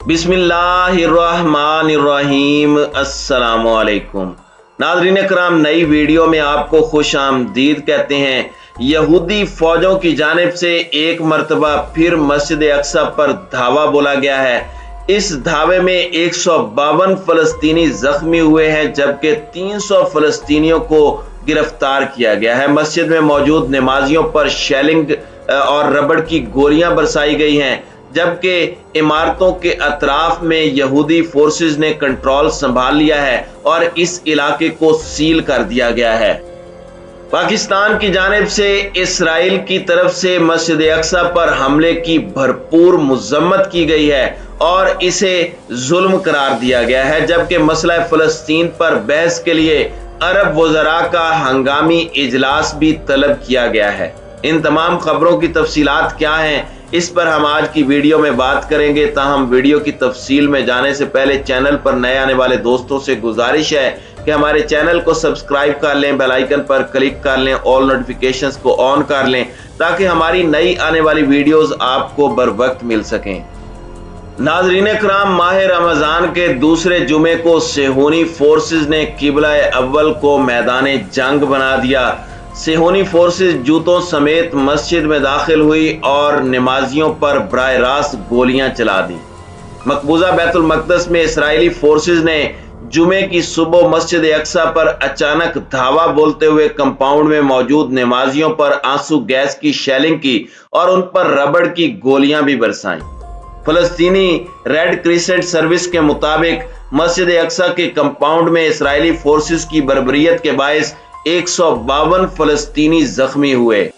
बिस्मिल्लाहिर्रहमानिर्रहीम। अस्सलामुअलैकुम नाज़रीन कराम, नई वीडियो में आपको खुश आमदीद कहते हैं। यहूदी फौजों की जानिब से एक मरतबा फिर मस्जिद अक्सा पर धावा बोला गया है। इस धावे में 152 फलस्तीनी जख्मी हुए हैं, जबकि 300 फलस्तीनियों को गिरफ्तार किया गया है। मस्जिद में मौजूद नमाजियों पर शेलिंग और रबड़ की गोलियां बरसाई गई हैं, जबकि इमारतों के अतराफ में यहूदी फोर्सेस ने कंट्रोल संभाल लिया है और इस इलाके को सील कर दिया गया है। पाकिस्तान की जानिब से इसराइल की तरफ से मस्जिद अक्सा पर हमले की भरपूर मजम्मत की गई है और इसे जुल्म करार दिया गया है, जबकि मसला फलस्तीन पर बहस के लिए अरब वज़रा का हंगामी इजलास भी तलब किया गया है। इन तमाम खबरों की तफसीलात क्या हैं, इस पर हम आज की वीडियो में बात करेंगे। ताहम वीडियो की तफसील में जाने से पहले चैनल पर नए आने वाले दोस्तों से गुजारिश है कि हमारे चैनल को सब्सक्राइब कर लें, बेल आइकन पर क्लिक कर लें, ऑल नोटिफिकेशंस को ऑन कर लें, ताकि हमारी नई आने वाली वीडियोस आपको बर वक्त मिल सकें। नाज़रीन कराम, माह रमज़ान के दूसरे जुमे को सेहूनी फोर्सेस ने किबला अव्वल को मैदान जंग बना दिया। सेहूनी फोर्सेस जूतों समेत मस्जिद में दाखिल हुई और नमाजियों पर बराह रास्त गोलियां चला दी। मकबूजा बैतुल मक़दस में इसराइली फोर्सेस ने जुमे की सुबह मस्जिद अक्सा पर अचानक धावा बोलते हुए कंपाउंड में मौजूद नमाजियों पर आंसू गैस की शेलिंग की और उन पर रबड़ की गोलियां भी बरसाईं। फलस्तीनी रेड क्रिसेंट सर्विस के मुताबिक मस्जिद अक्सा के कंपाउंड में इसराइली फोर्सेस की बर्बरियत के बायस 152 फलस्तीनी जख्मी हुए।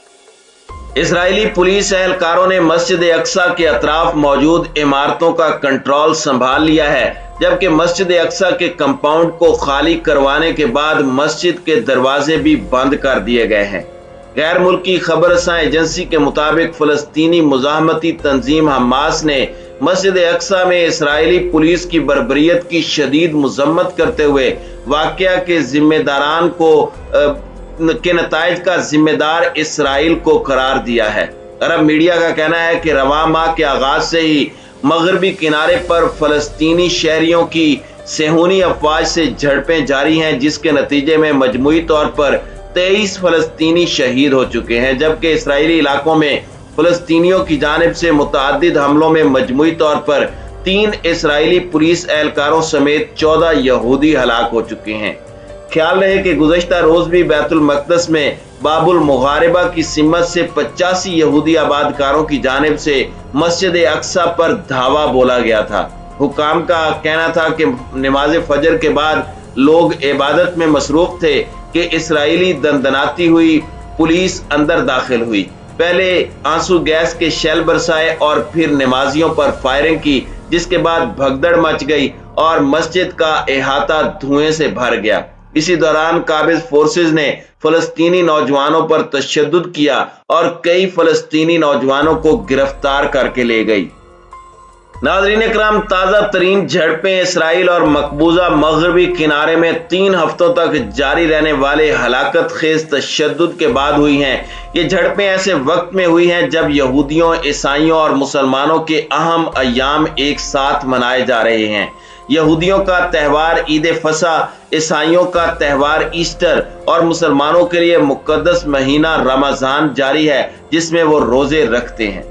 इसराइली पुलिस एहलकारों ने मस्जिद अक्सा के अतराफ मौजूद इमारतों का कंट्रोल संभाल लिया है, जबकि मस्जिद अक्सा के कंपाउंड को खाली करवाने के बाद मस्जिद के दरवाजे भी बंद कर दिए गए हैं। गैर मुल्की खबर रसां एजेंसी के मुताबिक फलस्तीनी मुजाहमती तंजीम हमास ने मस्जिद अक्सा में इसराइली पुलिस की बर्बरियत की शदीद मजम्मत करते हुए वाकया के जिम्मेदारान को के नताइज का जिम्मेदार इसराइल को करार दिया है। अरब मीडिया का कहना है कि रवां माह के आगाज से ही मगरबी किनारे पर फलस्तीनी शहरियों की सेहूनी अफवाज से झड़पें जारी हैं, जिसके नतीजे में मजमूई तौर पर 23 फलस्तीनी शहीद हो चुके हैं, जबकि इसराइली इलाकों में फलस्तीनियों की जानिब से मुतअद्दिद हमलों में मजमूई तौर पर 3 इसराइली पुलिस एहलकारों समेत 14 यहूदी हलाक हो चुके हैं। ख्याल रहे कि गुज़श्ता रोज भी बैतुल मक़दस में बाबुल मुग़ारिबा की सिमत से 85 यहूदी आबादकारों की जानिब से मस्जिद अक्सा पर धावा बोला गया था। हुकाम का कहना था कि नमाज फजर के बाद लोग इबादत में मसरूफ थे कि इसराइली दंदनाती हुई पुलिस अंदर दाखिल हुई। पहले आंसू गैस के शेल बरसाए और फिर नमाजियों पर फायरिंग की, जिसके बाद भगदड़ मच गई और मस्जिद का अहाता धुएं से भर गया। इसी दौरान काबिज फोर्सेस ने फलस्तीनी नौजवानों पर तशद्दुद किया और कई फलस्तीनी नौजवानों को गिरफ्तार करके ले गई। नाज़रीन कराम, ताज़ा तरीन झड़पें इसराइल और मकबूजा मगरबी किनारे में 3 हफ्तों तक जारी रहने वाले हलाकत खेज तशद्दुद के बाद हुई हैं। ये झड़पें ऐसे वक्त में हुई हैं जब यहूदियों, ईसाइयों और मुसलमानों के अहम अय्याम एक साथ मनाए जा रहे हैं। यहूदियों का त्यौहार ईद फसा, ईसाइयों का त्यौहार ईस्टर और मुसलमानों के लिए मुकद्दस महीना रमजान जारी है, जिसमें वो रोजे रखते हैं।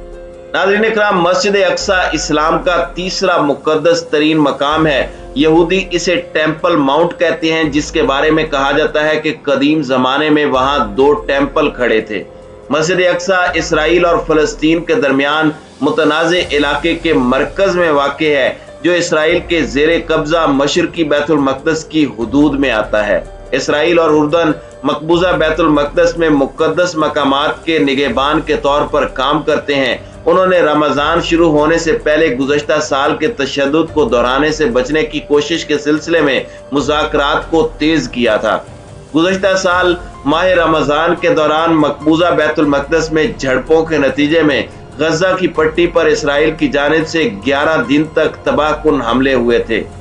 नाज़रीन कराम, मस्जिद अक्सा इस्लाम का तीसरा मुकद्दस तरीन मकाम है। यहूदी इसे टेम्पल माउंट कहते हैं, जिसके बारे में कहा जाता है कि कदीम जमाने में वहां 2 टेम्पल खड़े थे। मस्जिद अक्सा इसराइल और फलस्तीन के दरमियान मुतनाज़े इलाके के मरकज में वाक़े है, जो इसराइल के ज़ेरे कब्जा मशरकी बैतुल मक़दस की हुदूद में आता है। इसराइल और उर्दन मकबूजा बैतुल मक़दस में मुक़द्दस मकामात के निगहबान के तौर पर काम करते हैं। उन्होंने रमज़ान शुरू होने से पहले गुज़श्ता साल के तशद्दुद को दोहराने से बचने की कोशिश के सिलसिले में मुज़ाकरात को तेज किया था। गुज़श्ता साल माह रमज़ान के दौरान मकबूजा बैतुल मक़दस में झड़पों के नतीजे में गजा की पट्टी पर इसराइल की जानिब से 11 दिन तक तबाहकुन हमले हुए थे।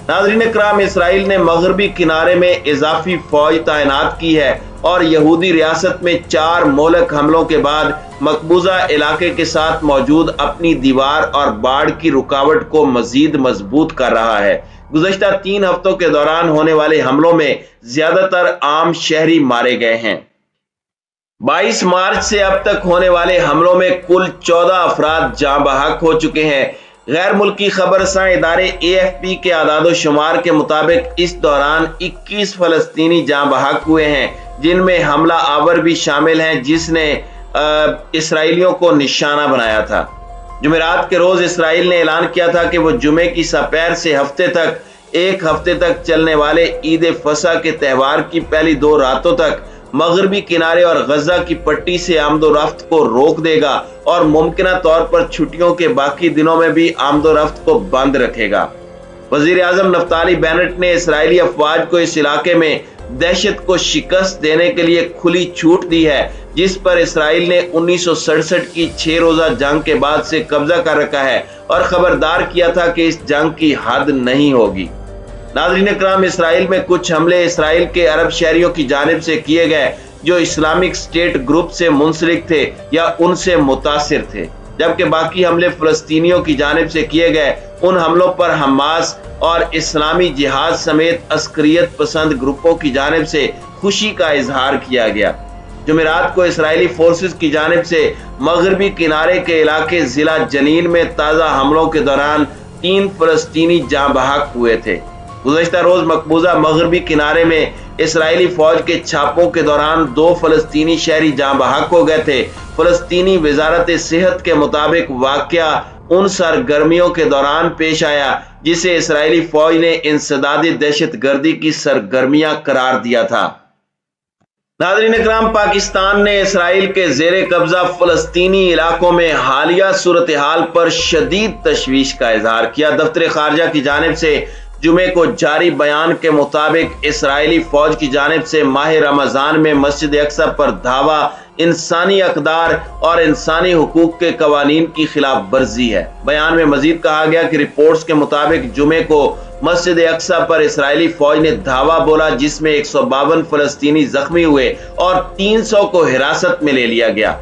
नाज़रीन कराम, इसराइल ने मगरबी किनारे में इजाफी फौज तैनात की है اور یہودی ریاست میں 4 مہلک حملوں کے بعد مقبوضہ علاقے کے ساتھ موجود اپنی دیوار اور باڑ کی رکاوٹ کو مزید مضبوط کر رہا ہے۔ گزشتہ 3 ہفتوں کے دوران ہونے والے حملوں میں زیادہ تر عام شہری مارے گئے ہیں۔ 22 مارچ سے اب تک ہونے والے حملوں میں کل 14 افراد جاں بحق ہو چکے ہیں۔ غیر ملکی خبر رساں ادارے AFP کے اعداد و شمار کے مطابق اس دوران 21 فلسطینی جاں بحق ہوئے ہیں، جن میں حملہ آور بھی شامل ہیں جس نے اسرائیلیوں کو نشانہ بنایا تھا۔ جمعرات کے روز اسرائیل نے اعلان کیا تھا کہ وہ جمعے کی سپہر سے ایک ہفتے تک چلنے والے عید فصح کے تہوار کی پہلی 2 راتوں تک مغربی کنارے اور غزہ کی پٹی سے آمد و رفت کو روک دے گا اور ممکنہ طور پر چھٹیوں کے باقی دنوں میں بھی آمد و رفت کو بند رکھے گا۔ وزیر اعظم نفتالی بینٹ نے اسرائیلی افواج کو اس علاقے میں دہشت کو شکست دینے کے لیے کھلی چھوٹ دی ہے، جس پر اسرائیل نے 1967 کی 6 روزہ جنگ کے بعد سے قبضہ کر رکھا ہے اور خبردار کیا تھا کہ اس جنگ کی حد نہیں ہوگی۔ ناظرین اکرام، اسرائیل میں کچھ حملے اسرائیل کے عرب شہریوں کی جانب سے کیے گئے جو اسلامک اسٹیٹ گروپ سے منسلک تھے یا ان سے متاثر تھے، جبکہ باقی حملے فلسطینیوں کی جانب سے کیے گئے۔ ان حملوں پر حماس اور اسلامی جہاد سمیت عسکریت پسند گروپوں کی جانب سے خوشی کا اظہار کیا گیا۔ جمعرات کو اسرائیلی فورسز کی جانب سے مغربی کنارے کے علاقے ضلع جنین میں تازہ حملوں کے دوران 3 فلسطینی جاں بحق ہوئے تھے۔ گزشتہ روز مقبوضہ مغربی کنارے میں اسرائیلی فوج کے چھاپوں کے دوران 2 فلسطینی شہری جاں بحق ہو گئے تھے۔ فلسطینی وزارت صحت کے مطابق واقعہ ان سرگرمیوں کے دوران پیش آیا جسے اسرائیلی فوج نے انسدادی دہشت گردی کی سرگرمیاں قرار دیا تھا۔ ناظرین اکرام، پاکستان نے اسرائیل کے زیر قبضہ فلسطینی علاقوں میں حالیہ صورتحال پر شدید تشویش کا اظہار کیا۔ دفتر خارجہ کی جانب سے جمعے کو جاری بیان کے مطابق اسرائیلی فوج کی جانب سے ماہ رمضان میں مسجد اقصی پر دھاوا انسانی اقدار اور انسانی حقوق کے قوانین کی خلاف ورزی ہے۔ بیان میں مزید کہا گیا کہ رپورٹس کے مطابق جمعے کو مسجد اقصی پر اسرائیلی فوج نے دھاوا بولا جس میں 152 فلسطینی زخمی ہوئے اور 300 کو حراست میں لے لیا گیا۔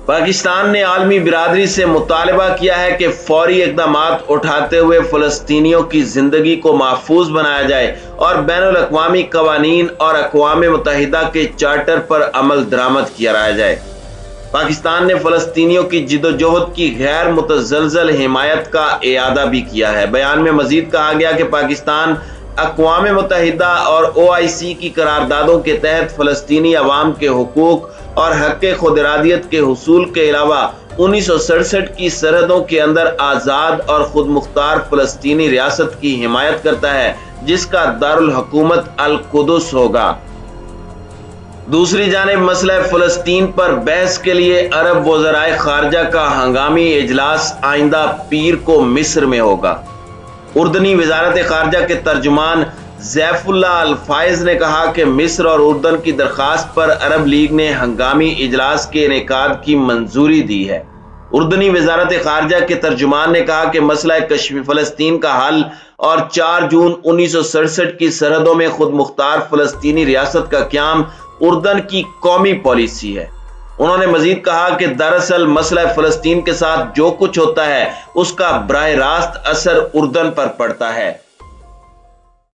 پاکستان نے عالمی برادری سے مطالبہ کیا ہے کہ فوری اقدامات اٹھاتے ہوئے فلسطینیوں کی زندگی کو محفوظ بنایا جائے اور بین الاقوامی قوانین اور اقوام متحدہ کے چارٹر پر عمل درآمد کیا جائے۔ پاکستان نے فلسطینیوں کی جدوجہد کی غیر متزلزل حمایت کا اعادہ بھی کیا ہے۔ بیان میں مزید کہا گیا کہ پاکستان اقوام متحدہ اور OIC کی قراردادوں کے تحت فلسطینی عوام کے حقوق اور حق خود ارادیت کے حصول کے علاوہ 1967 کی سرحدوں کے اندر آزاد اور خود مختار فلسطینی ریاست کی حمایت کرتا ہے جس کا دارالحکومت القدس ہوگا۔ دوسری جانب مسئلہ فلسطین پر بحث کے لیے عرب وزرائے خارجہ کا ہنگامی اجلاس آئندہ پیر کو مصر میں ہوگا۔ اردنی وزارت خارجہ کے ترجمان زیف اللہ الفائز نے کہا کہ مصر اور اردن کی درخواست پر عرب لیگ نے ہنگامی اجلاس کے انعقاد کی منظوری دی ہے۔ اردنی وزارت خارجہ کے ترجمان نے کہا کہ مسئلہ کشمیر فلسطین کا حل اور 4 جون 1967 کی سرحدوں میں خود مختار فلسطینی ریاست کا قیام اردن کی قومی پالیسی ہے۔ انہوں نے مزید کہا کہ دراصل مسئلہ فلسطین کے ساتھ جو کچھ ہوتا ہے اس کا براہ راست اثر اردن پر پڑتا ہے۔